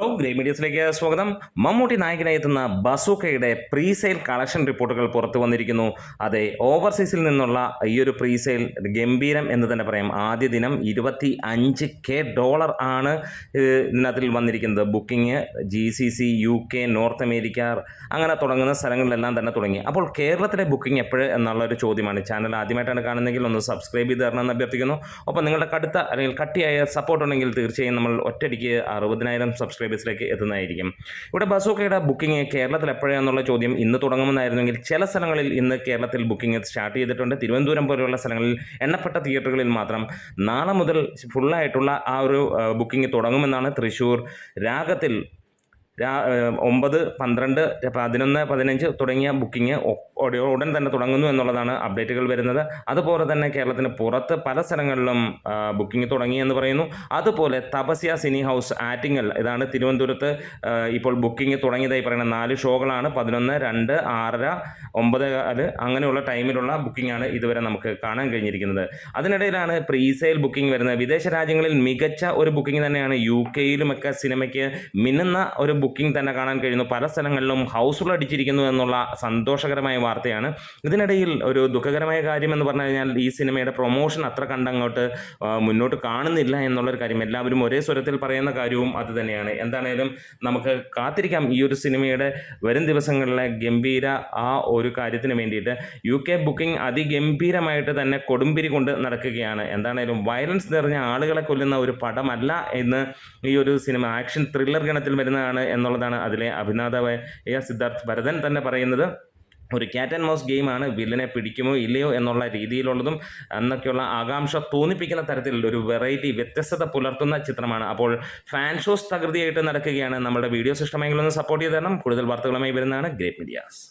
Grey മീഡിയസിലേക്ക് സ്വാഗതം. മമ്മൂട്ടി നായകനായി എത്തുന്ന ബസൂക്കയുടെ പ്രീസെയിൽ കളക്ഷൻ റിപ്പോർട്ടുകൾ പുറത്തു വന്നിരിക്കുന്നു. അതെ, ഓവർസീസിൽ നിന്നുള്ള ഈ ഒരു പ്രീസെയിൽ ഗംഭീരം എന്ന് തന്നെ പറയാം. ആദ്യ ദിനം $25,000 ആണ് ഇതിനകത്തിൽ വന്നിരിക്കുന്നത്. Booking GCC, UK, north America അങ്ങനെ തുടങ്ങുന്ന സ്ഥലങ്ങളിലെല്ലാം തന്നെ തുടങ്ങി. അപ്പോൾ കേരളത്തിലെ ബുക്കിംഗ് എപ്പോഴും എന്നുള്ള ഒരു ചോദ്യമാണ്. ചാനൽ ആദ്യമായിട്ടാണ് കാണുന്നതെങ്കിൽ ഒന്ന് സബ്സ്ക്രൈബ് ചെയ്ത് തരണമെന്ന് അഭ്യർത്ഥിക്കുന്നു. ഒപ്പം നിങ്ങളുടെ കടുത്ത അല്ലെങ്കിൽ കട്ടിയായ സപ്പോർട്ട് ഉണ്ടെങ്കിൽ തീർച്ചയായും നമ്മൾ ഒറ്റയടിക്ക് 60,000 സബ്സ്ക്രൈബേഴ്സിലേക്ക് എത്തുന്നതായിരിക്കും. ഇവിടെ ബസൂക്കയുടെ ബുക്കിംഗ് കേരളത്തിൽ എപ്പോഴാണെന്നുള്ള ചോദ്യം ഇന്ന് തുടങ്ങുമെന്നായിരുന്നെങ്കിൽ ചില സ്ഥലങ്ങളിൽ ഇന്ന് കേരളത്തിൽ ബുക്കിംഗ് സ്റ്റാർട്ട് ചെയ്തിട്ടുണ്ട്. തിരുവനന്തപുരം പോലെയുള്ള സ്ഥലങ്ങളിൽ എണ്ണപ്പെട്ട തിയേറ്ററുകളിൽ മാത്രം നാളെ മുതൽ ഫുള്ളായിട്ടുള്ള ആ ഒരു ബുക്കിംഗ് തുടങ്ങുമെന്നാണ്. തൃശ്ശൂർ രാഗത്തിൽ 9, 12, 11, 15 തുടങ്ങിയ ബുക്കിംഗ് ഉടൻ തന്നെ തുടങ്ങുന്നു എന്നുള്ളതാണ് അപ്ഡേറ്റുകൾ വരുന്നത്. അതുപോലെ തന്നെ കേരളത്തിന് പുറത്ത് പല സ്ഥലങ്ങളിലും ബുക്കിംഗ് തുടങ്ങി എന്ന് പറയുന്നു. അതുപോലെ തപസ്യ സിനി ഹൗസ് ആറ്റിങ്ങൽ, ഇതാണ് തിരുവനന്തപുരത്ത് ഇപ്പോൾ ബുക്കിംഗ് തുടങ്ങിയതായി പറയുന്നത്. 4 ഷോകളാണ്. 11, 2, 6:30, 9:15 അങ്ങനെയുള്ള ടൈമിലുള്ള ബുക്കിംഗാണ് ഇതുവരെ നമുക്ക് കാണാൻ കഴിഞ്ഞിരിക്കുന്നത്. അതിനിടയിലാണ് പ്രീസെയിൽ ബുക്കിംഗ് വരുന്നത്. വിദേശ രാജ്യങ്ങളിൽ മികച്ച ഒരു ബുക്കിംഗ് തന്നെയാണ്. UK യിലുമൊക്കെ സിനിമയ്ക്ക് മിന്നുന്ന ഒരു ബുക്കിംഗ് തന്നെ കാണാൻ കഴിയുന്നു. പല സ്ഥലങ്ങളിലും ഹൗസുകൾ അടിച്ചിരിക്കുന്നു എന്നുള്ള സന്തോഷകരമായ വാർത്തയാണ്. ഇതിനിടയിൽ ഒരു ദുഃഖകരമായ കാര്യം എന്ന് പറഞ്ഞു കഴിഞ്ഞാൽ ഈ സിനിമയുടെ പ്രൊമോഷൻ അത്ര കണ്ടങ്ങോട്ട് മുന്നോട്ട് കാണുന്നില്ല എന്നുള്ളൊരു കാര്യം. എല്ലാവരും ഒരേ സ്വരത്തിൽ പറയുന്ന കാര്യവും അത് തന്നെയാണ്. എന്താണേലും നമുക്ക് കാത്തിരിക്കാം ഈ ഒരു സിനിമയുടെ വരും ദിവസങ്ങളിലെ ഗംഭീര ആ ഒരു കാര്യത്തിന് വേണ്ടിയിട്ട്. UK ബുക്കിംഗ് അതിഗംഭീരമായിട്ട് തന്നെ കൊടുമ്പിരി കൊണ്ട് നടക്കുകയാണ്. എന്താണേലും വയലൻസ് നിറഞ്ഞ ആളുകളെ കൊല്ലുന്ന ഒരു പടമല്ല എന്ന് ഈ ഒരു സിനിമ ആക്ഷൻ ത്രില്ലർ ഗണത്തിൽ വരുന്നതാണ് എന്നുള്ളതാണ് അതിലെ അഭിനേതാവായ സിദ്ധാർത്ഥ് ഭരതൻ തന്നെ പറയുന്നത്. ഒരു ക്യാറ്റ് ആൻഡ് മൗസ് ഗെയിമാണ്. വില്ലനെ പിടിക്കുമോ ഇല്ലയോ എന്നുള്ള രീതിയിലുള്ളതും എന്നൊക്കെയുള്ള ആകാംക്ഷ തോന്നിപ്പിക്കുന്ന തരത്തിൽ ഒരു വെറൈറ്റി വ്യത്യസ്തത പുലർത്തുന്ന ചിത്രമാണ്. അപ്പോൾ ഫാൻ ഷോസ് തകൃതിയായിട്ട് നടക്കുകയാണ്. നമ്മുടെ വീഡിയോസ് ഇഷ്ടമെങ്കിൽ ഒന്ന് സപ്പോർട്ട് ചെയ്ത് തരണം. കൂടുതൽ വാർത്തകളുമായി വരുന്നതാണ് ഗ്രേറ്റ് മീഡിയാസ്.